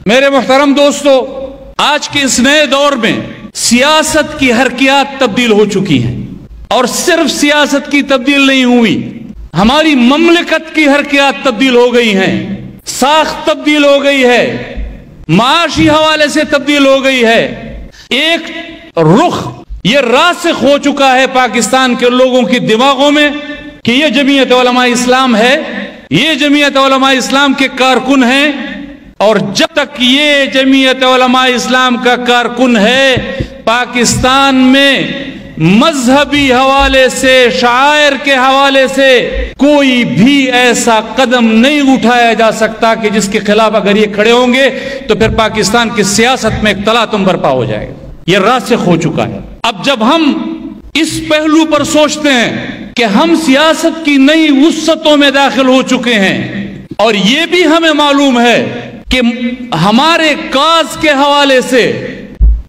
میرے محترم دوستو، آج کے اس نئے دور میں سیاست کی حرکیات تبدیل ہو چکی ہیں، اور صرف سیاست کی تبدیل نہیں ہوئی، ہماری مملکت کی حرکیات تبدیل ہو گئی ہیں، ساخت تبدیل ہو گئی ہے، معاشی حوالے سے تبدیل ہو گئی ہے۔ ایک رخ یہ راسخ ہو چکا ہے پاکستان کے لوگوں کی دماغوں میں کہ یہ جمعیت علماء اسلام ہے، یہ جمعیت علماء اسلام کے کارکن ہیں، اور جب تک یہ جمعیت علماء اسلام کا کارکن ہے، پاکستان میں مذہبی حوالے سے، شعائر کے حوالے سے کوئی بھی ایسا قدم نہیں اٹھایا جا سکتا کہ جس کے خلاف اگر یہ کھڑے ہوں گے تو پھر پاکستان کی سیاست میں ایک تلاطم برپا ہو جائے گا۔ یہ راسخ ہو چکا ہے۔ اب جب ہم اس پہلو پر سوچتے ہیں کہ ہم سیاست کی نئی وسعتوں میں داخل ہو چکے ہیں، اور یہ بھی ہمیں معلوم ہے کہ ہمارے کاز کے حوالے سے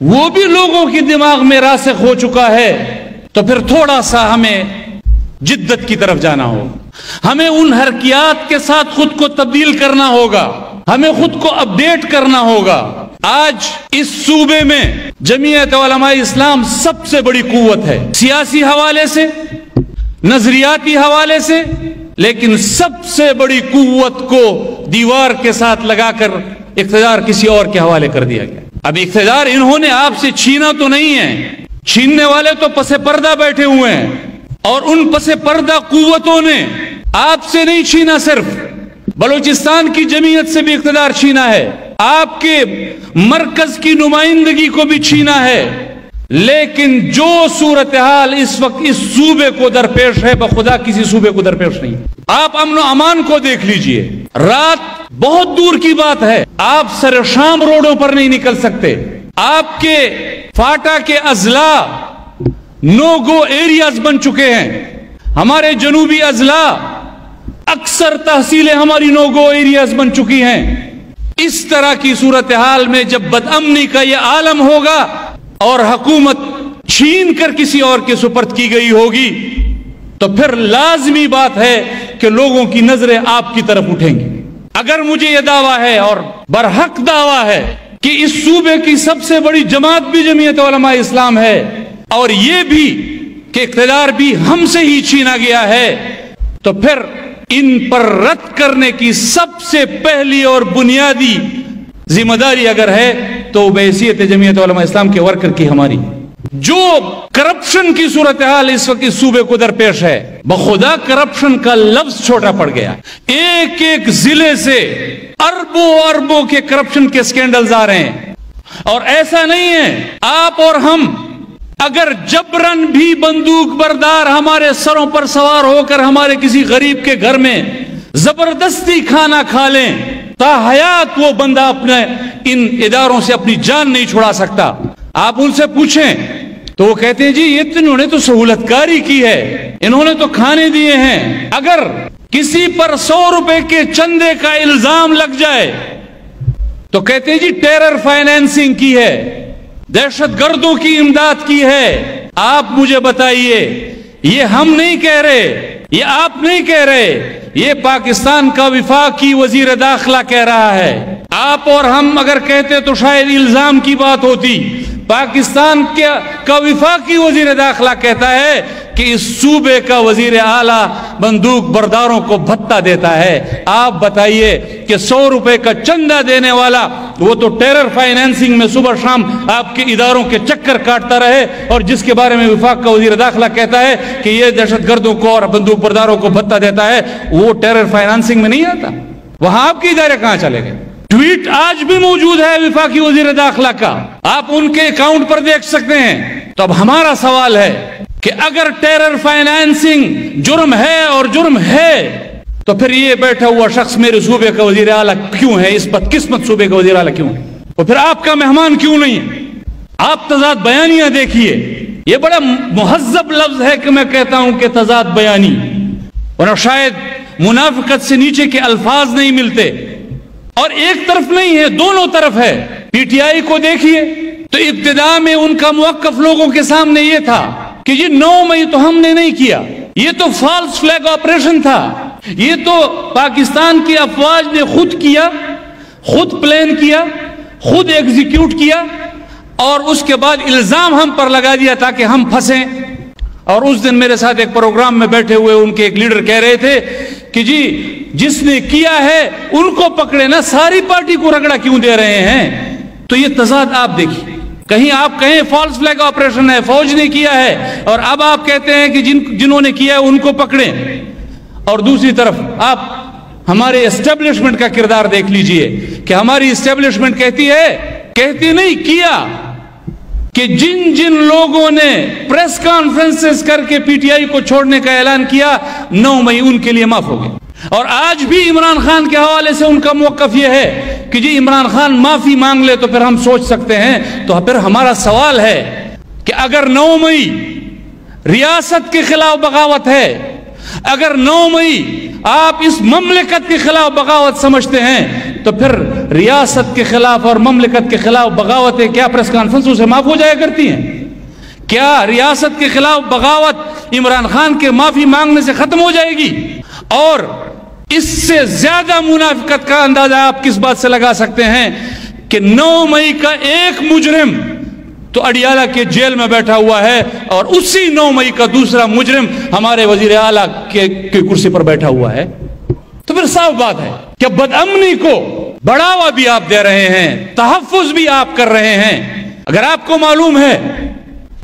وہ بھی لوگوں کی دماغ میں راسخ ہو چکا ہے، تو پھر تھوڑا سا ہمیں جدت کی طرف جانا ہوگا، ہمیں ان حرکیات کے ساتھ خود کو تبدیل کرنا ہوگا، ہمیں خود کو اپڈیٹ کرنا ہوگا۔ آج اس صوبے میں جمعیت علماء اسلام سب سے بڑی قوت ہے، سیاسی حوالے سے، نظریاتی حوالے سے، لیکن سب سے بڑی قوت کو دیوار کے ساتھ لگا کر اقتدار کسی اور کے حوالے کر دیا گیا۔ اب اقتدار انہوں نے آپ سے چھینا تو نہیں ہے، چھیننے والے تو پس پردہ بیٹھے ہوئے ہیں، اور ان پس پردہ قوتوں نے آپ سے نہیں چھینا، صرف بلوچستان کی جمعیت سے بھی اقتدار چھینا ہے، آپ کے مرکز کی نمائندگی کو بھی چھینا ہے، لیکن جو صورتحال اس وقت اس صوبے کو درپیش ہے، بخدا کسی صوبے کو درپیش نہیں۔ آپ امن و امان کو دیکھ لیجئے، رات بہت دور کی بات ہے، آپ سر شام روڈوں پر نہیں نکل سکتے، آپ کے فاٹا کے اضلاع نو گو ایریاز بن چکے ہیں، ہمارے جنوبی اضلاع اکثر تحصیلیں ہماری نو گو ایریاز بن چکی ہیں۔ اس طرح کی صورتحال میں جب بدامنی کا یہ عالم ہوگا اور حکومت چھین کر کسی اور کے سپرد کی گئی ہوگی، تو پھر لازمی بات ہے کہ لوگوں کی نظریں آپ کی طرف اٹھیں گی۔ اگر مجھے یہ دعویٰ ہے، اور برحق دعویٰ ہے، کہ اس صوبے کی سب سے بڑی جماعت بھی جمعیت علماء اسلام ہے، اور یہ بھی کہ اقتدار بھی ہم سے ہی چھینا گیا ہے، تو پھر ان پر رد کرنے کی سب سے پہلی اور بنیادی ذمہ داری اگر ہے تو بحیثیت جمعیت علماء اسلام کے ورکر کی ہماری۔ جو کرپشن کی صورتحال اس وقت اس صوبے کو درپیش ہے، بخدا کرپشن کا لفظ چھوٹا پڑ گیا، ایک ایک ضلع سے اربوں اربوں کے کرپشن کے سکینڈلز آ رہے ہیں، اور ایسا نہیں ہے آپ اور ہم اگر جبرن بھی بندوق بردار ہمارے سروں پر سوار ہو کر ہمارے کسی غریب کے گھر میں زبردستی کھانا کھا لیں، تا حیات وہ بندہ اپنے ان اداروں سے اپنی جان نہیں چھڑا سکتا۔ آپ ان سے پوچھیں تو وہ کہتے ہیں جی یہ تو انہوں نے تو سہولت کاری کی ہے، انہوں نے تو کھانے دیے ہیں۔ اگر کسی پر 100 روپے کے چندے کا الزام لگ جائے تو کہتے ہیں جی ٹیرر فائنینسنگ کی ہے، دہشت گردوں کی امداد کی ہے۔ آپ مجھے بتائیے، یہ ہم نہیں کہہ رہے، یہ آپ نہیں کہہ رہے، یہ پاکستان کا وفاقی وزیر داخلہ کہہ رہا ہے۔ آپ اور ہم اگر کہتے تو شاید الزام کی بات ہوتی، پاکستان کا وفاقی وزیر داخلہ کہتا ہے کہ اس صوبے کا وزیر اعلیٰ بندوق برداروں کو بھتہ دیتا ہے۔ آپ بتائیے کہ 100 روپے کا چندہ دینے والا وہ تو ٹیرر فائنینسنگ میں صبح شام آپ کے اداروں کے چکر کاٹتا رہے، اور جس کے بارے میں وفاق کا وزیر داخلہ کہتا ہے کہ یہ دہشت گردوں کو اور بندوق برداروں کو بھتہ دیتا ہے، وہ ٹیرر فائنینسنگ میں نہیں آتا۔ وہاں آپ کے ادارے کہاں چلے گئے؟ ٹویٹ آج بھی موجود ہے وفاقی وزیر داخلہ کا، آپ ان کے اکاؤنٹ پر دیکھ سکتے ہیں۔ تو اب ہمارا سوال ہے کہ اگر ٹیرر فائنینسنگ جرم ہے، اور جرم ہے، تو پھر یہ بیٹھا ہوا شخص میرے صوبے کا وزیر اعلیٰ کیوں ہے؟ اس بدقسمت صوبے کا وزیر اعلیٰ کیوں ہے؟ اور پھر آپ کا مہمان کیوں نہیں ہے؟ آپ تضاد بیانیاں دیکھیے، یہ بڑا مہذب لفظ ہے کہ میں کہتا ہوں کہ تضاد بیانی، ورنہ شاید منافقت سے نیچے کے الفاظ نہیں ملتے۔ اور ایک طرف نہیں ہے، دونوں طرف ہے۔ پی ٹی آئی کو دیکھیے تو ابتدا میں ان کا موقف لوگوں کے سامنے یہ تھا کہ یہ 9 مئی تو ہم نے نہیں کیا، یہ تو فالس فلیگ آپریشن تھا، یہ تو پاکستان کی افواج نے خود کیا، خود پلان کیا، خود ایگزیکیوٹ کیا اور اس کے بعد الزام ہم پر لگا دیا تاکہ ہم پھنسیں. اور اس دن میرے ساتھ ایک پروگرام میں بیٹھے ہوئے ان کے ایک لیڈر کہہ رہے تھے کہ جی جس نے کیا ہے ان کو پکڑے نا، ساری پارٹی کو رگڑا کیوں دے رہے ہیں؟ تو یہ تضاد آپ دیکھیے، کہیں آپ کہیں فالس فلیگ آپریشن ہے، فوج نے کیا ہے، اور اب آپ کہتے ہیں کہ جنہوں نے کیا ہے ان کو پکڑیں. اور دوسری طرف آپ ہمارے اسٹیبلشمنٹ کا کردار دیکھ لیجئے کہ ہماری اسٹیبلشمنٹ کہتی نہیں کیا کہ جن جن لوگوں نے پریس کانفرنسز کر کے پی ٹی آئی کو چھوڑنے کا اعلان کیا 9 مئی ان کے لیے معاف ہو گئے. اور آج بھی عمران خان کے حوالے سے ان کا موقف یہ ہے کہ جی عمران خان معافی مانگ لے تو پھر ہم سوچ سکتے ہیں. تو پھر ہمارا سوال ہے کہ اگر 9 مئی ریاست کے خلاف بغاوت ہے، اگر 9 مئی آپ اس مملکت کے خلاف بغاوت سمجھتے ہیں، تو پھر ریاست کے خلاف اور مملکت کے خلاف بغاوتیں کیا پریس کانفرنسوں سے معاف ہو جایا کرتی ہیں؟ کیا ریاست کے خلاف بغاوت عمران خان کے معافی مانگنے سے ختم ہو جائے گی؟ اور اس سے زیادہ منافقت کا اندازہ آپ کس بات سے لگا سکتے ہیں کہ 9 مئی کا ایک مجرم تو اڈیالہ کے جیل میں بیٹھا ہوا ہے اور اسی 9 مئی کا دوسرا مجرم ہمارے وزیر اعلیٰ کی کرسی پر بیٹھا ہوا ہے. تو پھر صاف بات ہے کہ بدامنی کو بڑھاوا بھی آپ دے رہے ہیں، تحفظ بھی آپ کر رہے ہیں. اگر آپ کو معلوم ہے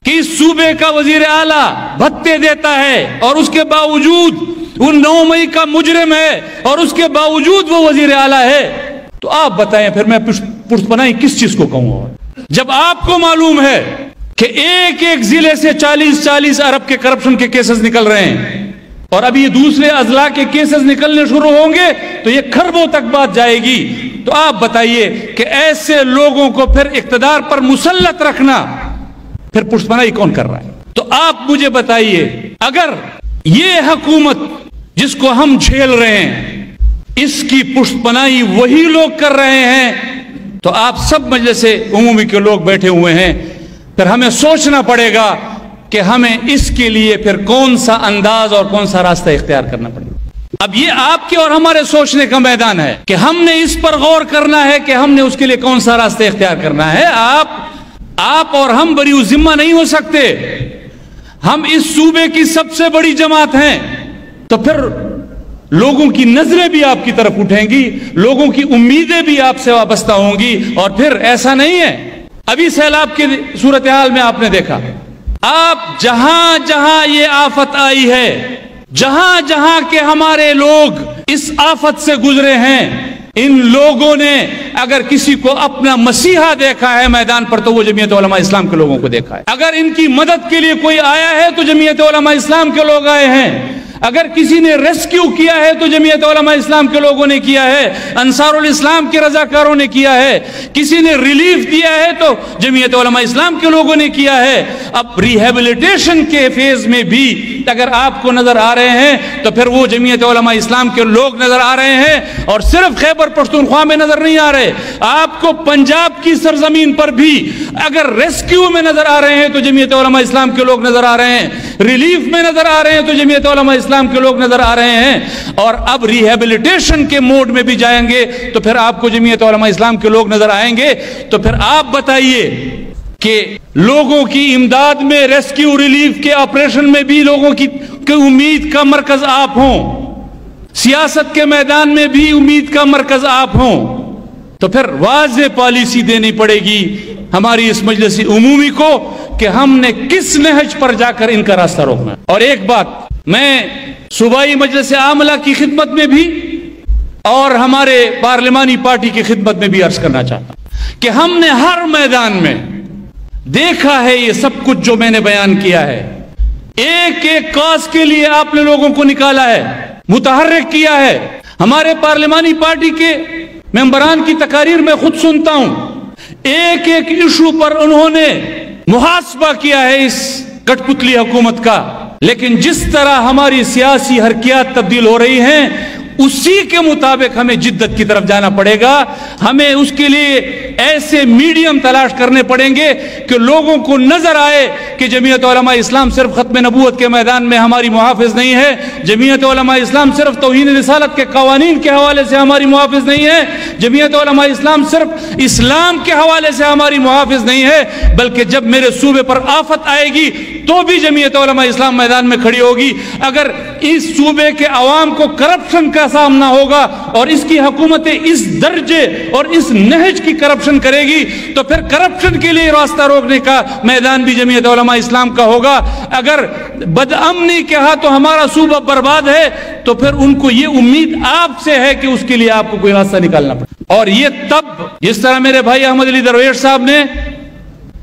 کہ اس صوبے کا وزیر اعلیٰ بھتے دیتا ہے اور اس کے باوجود وہ 9 مئی کا مجرم ہے اور اس کے باوجود وہ وزیر اعلیٰ ہے، تو آپ بتائیں پھر میں پشت پناہی کس چیز کو کہوں گا؟ جب آپ کو معلوم ہے کہ ایک ایک ضلع سے 40 ارب کے کرپشن کے کیسز نکل رہے ہیں اور اب یہ دوسرے اضلاع کے کیسز نکلنے شروع ہوں گے تو یہ خربوں تک بات جائے گی. تو آپ بتائیے کہ ایسے لوگوں کو پھر اقتدار پر مسلط رکھنا پھر پشت پناہی کون کر رہا ہے؟ تو آپ مجھے بتائیے، اگر یہ حکومت جس کو ہم جھیل رہے ہیں اس کی پشت پناہی وہی لوگ کر رہے ہیں، تو آپ سب مجلس عمومی کے لوگ بیٹھے ہوئے ہیں، پھر ہمیں سوچنا پڑے گا کہ ہمیں اس کے لیے پھر کون سا انداز اور کون سا راستہ اختیار کرنا پڑے گا. اب یہ آپ کے اور ہمارے سوچنے کا میدان ہے کہ ہم نے اس پر غور کرنا ہے کہ ہم نے اس کے لیے کون سا راستہ اختیار کرنا ہے. آپ اور ہم بری ذمہ نہیں ہو سکتے. ہم اس صوبے کی سب سے بڑی جماعت ہیں، تو پھر لوگوں کی نظریں بھی آپ کی طرف اٹھیں گی، لوگوں کی امیدیں بھی آپ سے وابستہ ہوں گی. اور پھر ایسا نہیں ہے، ابھی سیلاب کی صورتحال میں آپ نے دیکھا، آپ جہاں جہاں یہ آفت آئی ہے، جہاں جہاں کے ہمارے لوگ اس آفت سے گزرے ہیں، ان لوگوں نے اگر کسی کو اپنا مسیحا دیکھا ہے میدان پر تو وہ جمعیت علماء اسلام کے لوگوں کو دیکھا ہے. اگر ان کی مدد کے لیے کوئی آیا ہے تو جمعیت علماء اسلام کے لوگ آئے ہیں. اگر کسی نے ریسکیو کیا ہے تو جمعیت علماء اسلام کے لوگوں نے کیا ہے، انصار الاسلام کے رضاکاروں نے کیا ہے. کسی نے ریلیف دیا ہے تو جمعیت علماء اسلام کے لوگوں نے کیا ہے. اب ریہیبلیٹیشن کے فیز میں بھی اگر آپ کو نظر آ رہے ہیں تو پھر وہ جمعیت علماء اسلام کے لوگ نظر آ رہے ہیں. اور صرف خیبر پختونخوا میں نظر نہیں آ رہے، آپ کو پنجاب کی سرزمین پر بھی اگر ریسکیو میں نظر آ رہے ہیں تو جمعیت علماء اسلام کے لوگ نظر آ رہے ہیں، ریلیف میں نظر آ رہے ہیں تو جمعیت علماء اسلام کے لوگ نظر آ رہے ہیں. اور اب ریہیبلیٹیشن کے موڈ میں بھی جائیں گے تو پھر آپ کو جمعیت علماء اسلام کے لوگ نظر آئیں گے. تو پھر آپ بتائیے کہ لوگوں کی امداد میں، ریسکیو ریلیف کے آپریشن میں بھی لوگوں کی امید کا مرکز آپ ہوں، سیاست کے میدان میں بھی امید کا مرکز آپ ہوں، تو پھر واضح پالیسی دینی پڑے گی ہماری اس مجلس عمومی کو کہ ہم نے کس نہج پر جا کر ان کا راستہ روکنا ہے. اور ایک بات میں صوبائی مجلس عاملہ کی خدمت میں بھی اور ہمارے پارلیمانی پارٹی کی خدمت میں بھی عرض کرنا چاہتا ہوں کہ ہم نے ہر میدان میں دیکھا ہے یہ سب کچھ جو میں نے بیان کیا ہے. ایک ایک کاز کے لیے آپ نے لوگوں کو نکالا ہے، متحرک کیا ہے. ہمارے پارلیمانی پارٹی کے ممبران کی تقاریر میں خود سنتا ہوں، ایک ایک ایشو پر انہوں نے محاسبہ کیا ہے اس کٹ پتلی حکومت کا. لیکن جس طرح ہماری سیاسی حرکیات تبدیل ہو رہی ہیں اسی کے مطابق ہمیں جدت کی طرف جانا پڑے گا. ہمیں اس کے لیے ایسے میڈیم تلاش کرنے پڑیں گے کہ لوگوں کو نظر آئے کہ جمعیت علماء اسلام صرف ختم نبوت کے میدان میں ہماری محافظ نہیں ہے، جمعیت علماء اسلام صرف توہین رسالت کے قوانین کے حوالے سے ہماری محافظ نہیں ہے، جمعیت علماء اسلام صرف اسلام کے حوالے سے ہماری محافظ نہیں ہے، بلکہ جب میرے صوبے پر آفت آئے گی تو بھی جمعیت علماء اسلام میدان میں کھڑی ہوگی۔ اگر اس صوبے کے عوام کو کرپشن کا سامنا ہوگا اور اس کی حکومتیں اس درجے اور اس نہج کی کرپشن کرے گی تو پھر کرپشن کے لیے راستہ روکنے کا میدان بھی جمعیت علماء اسلام کا ہوگا۔ اگر بدامنی کے ہاتھوں ہمارا صوبہ برباد ہے تو پھر ان کو یہ امید آپ سے ہے کہ اس کے لیے آپ کو کوئی راستہ نکالنا پڑے، اور یہ تب جس طرح میرے بھائی احمد علی درویش صاحب نے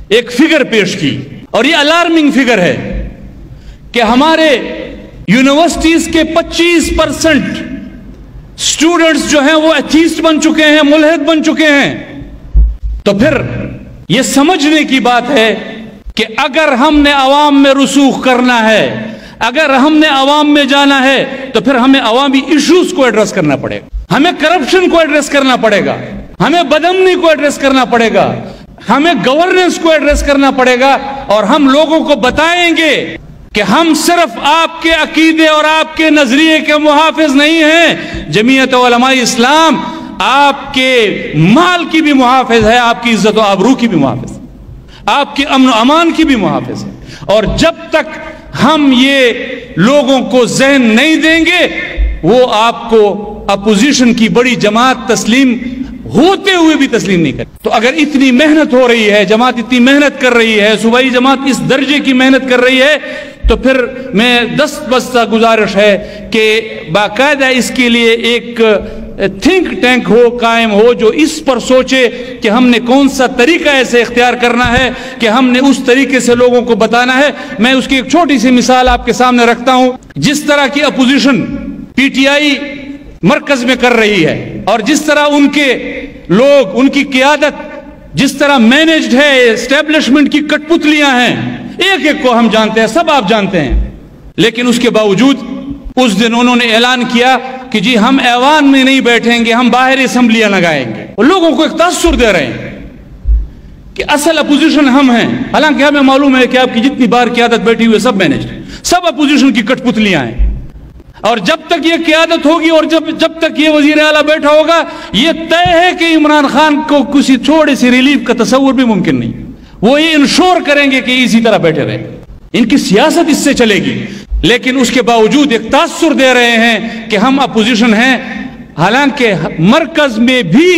ایک فگر پیش کی، اور یہ الارمنگ فگر ہے کہ ہمارے یونیورسٹیز کے 25% اسٹوڈنٹس جو ہیں وہ ایتھیسٹ بن چکے ہیں، ملحد بن چکے ہیں۔ تو پھر یہ سمجھنے کی بات ہے کہ اگر ہم نے عوام میں رسوخ کرنا ہے، اگر ہم نے عوام میں جانا ہے تو پھر ہمیں عوامی ایشوز کو ایڈریس کرنا پڑے گا، ہمیں کرپشن کو ایڈریس کرنا پڑے گا، ہمیں بدامنی کو ایڈریس کرنا پڑے گا، ہمیں گورننس کو ایڈریس کرنا پڑے گا، اور ہم لوگوں کو بتائیں گے کہ ہم صرف آپ کے عقیدے اور آپ کے نظریے کے محافظ نہیں ہیں، جمعیت علماء اسلام آپ کے مال کی بھی محافظ ہے، آپ کی عزت و آبرو کی بھی محافظ ہے، آپ کے امن و امان کی بھی محافظ ہے۔ اور جب تک ہم یہ لوگوں کو ذہن نہیں دیں گے وہ آپ کو اپوزیشن کی بڑی جماعت تسلیم ہوتے ہوئے بھی تسلیم نہیں کرے۔ تو اگر اتنی محنت ہو رہی ہے، جماعت اتنی محنت کر رہی ہے، صوبائی جماعت اس درجے کی محنت کر رہی ہے، تو پھر میں دست گزارش ہے کہ باقاعدہ اس کے لیے ایک تھنک ٹینک قائم ہو جو اس پر سوچے کہ ہم نے کون سا طریقہ ایسے اختیار کرنا ہے کہ ہم نے اس طریقے سے لوگوں کو بتانا ہے۔ میں اس کی ایک چھوٹی سی مثال آپ کے سامنے رکھتا ہوں۔ جس طرح کی اپوزیشن پی ٹی آئی مرکز میں کر رہی ہے اور جس طرح ان کے لوگ، ان کی قیادت جس طرح مینجڈ ہے، اسٹیبلشمنٹ کی کٹ پتلیاں ہیں، ایک ایک کو ہم جانتے ہیں، سب آپ جانتے ہیں، لیکن اس کے باوجود اس دن انہوں نے اعلان کیا کہ جی ہم ایوان میں نہیں بیٹھیں گے، ہم باہر اسمبلیاں لگائیں گے، اور لوگوں کو ایک تاثر دے رہے ہیں کہ اصل اپوزیشن ہم ہیں، حالانکہ ہمیں معلوم ہے کہ آپ کی جتنی بار قیادت بیٹھی ہوئی سب مینجڈ، سب اپوزیشن کی کٹ پتلیاں ہیں، اور جب تک یہ قیادت ہوگی اور جب تک یہ وزیر اعلیٰ بیٹھا ہوگا یہ طے ہے کہ عمران خان کو کسی تھوڑے سی ریلیف کا تصور بھی ممکن نہیں، وہ یہ انشور کریں گے کہ اسی طرح بیٹھے رہیں، ان کی سیاست اس سے چلے گی، لیکن اس کے باوجود ایک تاثر دے رہے ہیں کہ ہم اپوزیشن ہیں، حالانکہ مرکز میں بھی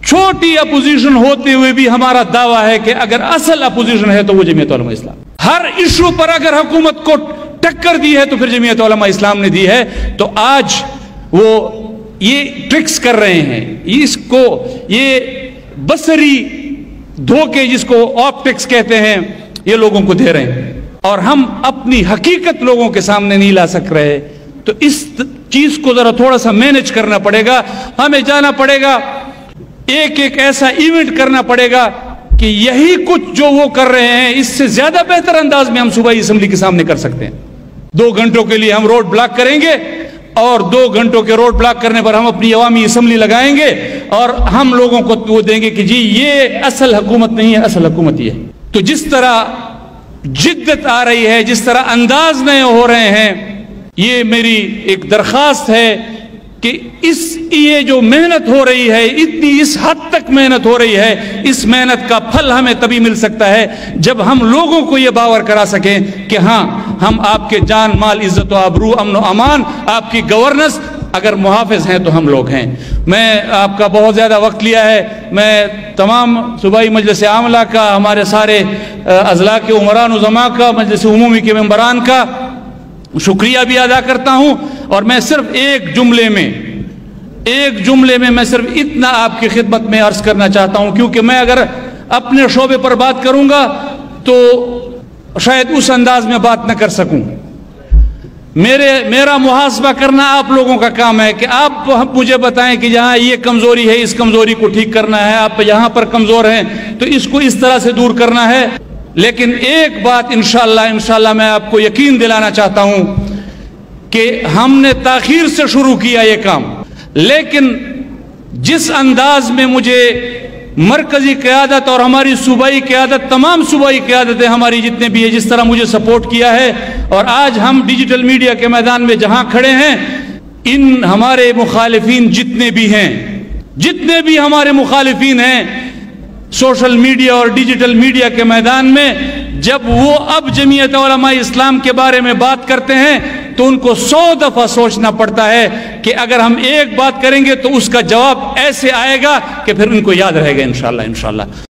چھوٹی اپوزیشن ہوتے ہوئے بھی ہمارا دعویٰ ہے کہ اگر اصل اپوزیشن ہے تو وہ جمعیت علماء اسلام، ہر ایشو پر اگر حکومت کو ٹکر دی ہے تو پھر جمعیت علماء اسلام نے دی ہے۔ تو آج وہ یہ ٹرکس کر رہے ہیں، اس کو یہ بصری دھوکے جس کو آپٹکس کہتے ہیں یہ لوگوں کو دے رہے ہیں، اور ہم اپنی حقیقت لوگوں کے سامنے نہیں لا سک رہے۔ تو اس چیز کو ذرا تھوڑا سا مینج کرنا پڑے گا، ہمیں جانا پڑے گا، ایک ایک ایسا ایونٹ کرنا پڑے گا کہ یہی کچھ جو وہ کر رہے ہیں اس سے زیادہ بہتر انداز میں ہم صوبائی اسمبلی کے سامنے کر سکتے ہیں۔ 2 گھنٹوں کے لیے ہم روڈ بلاک کریں گے، اور 2 گھنٹوں کے روڈ بلاک کرنے پر ہم اپنی عوامی اسمبلی لگائیں گے، اور ہم لوگوں کو وہ دیں گے کہ جی یہ اصل حکومت نہیں ہے، اصل حکومت یہ ہے۔ تو جس طرح جدت آ رہی ہے، جس طرح انداز نئے ہو رہے ہیں، یہ میری ایک درخواست ہے کہ یہ جو محنت ہو رہی ہے، اتنی اس حد تک محنت ہو رہی ہے، اس محنت کا پھل ہمیں تبھی مل سکتا ہے جب ہم لوگوں کو یہ باور کرا سکیں کہ ہاں ہم آپ کے جان مال عزت و آبرو امن و امان آپ کی گورننس اگر محافظ ہیں تو ہم لوگ ہیں۔ میں آپ کا بہت زیادہ وقت لیا ہے، میں تمام صوبائی مجلس عاملہ کا، ہمارے سارے اضلاع کے عمران و زماں کا، مجلس عمومی کے ممبران کا شکریہ بھی ادا کرتا ہوں، اور میں صرف ایک جملے میں میں صرف اتنا آپ کی خدمت میں عرض کرنا چاہتا ہوں، کیونکہ میں اگر اپنے شعبے پر بات کروں گا تو شاید اس انداز میں بات نہ کر سکوں۔ میرا محاسبہ کرنا آپ لوگوں کا کام ہے کہ آپ مجھے بتائیں کہ جہاں یہ کمزوری ہے اس کمزوری کو ٹھیک کرنا ہے، آپ یہاں پر کمزور ہیں تو اس کو اس طرح سے دور کرنا ہے۔ لیکن ایک بات انشاءاللہ میں آپ کو یقین دلانا چاہتا ہوں کہ ہم نے تاخیر سے شروع کیا یہ کام، لیکن جس انداز میں مجھے مرکزی قیادت اور ہماری صوبائی قیادت، تمام صوبائی قیادتیں ہماری جتنے بھی ہیں، جس طرح مجھے سپورٹ کیا ہے، اور آج ہم ڈیجیٹل میڈیا کے میدان میں جہاں کھڑے ہیں، ان ہمارے مخالفین جتنے بھی ہمارے مخالفین ہیں سوشل میڈیا اور ڈیجیٹل میڈیا کے میدان میں، جب وہ اب جمعیت علماء اسلام کے بارے میں بات کرتے ہیں تو ان کو 100 دفعہ سوچنا پڑتا ہے کہ اگر ہم ایک بات کریں گے تو اس کا جواب ایسے آئے گا کہ پھر ان کو یاد رہے گا انشاءاللہ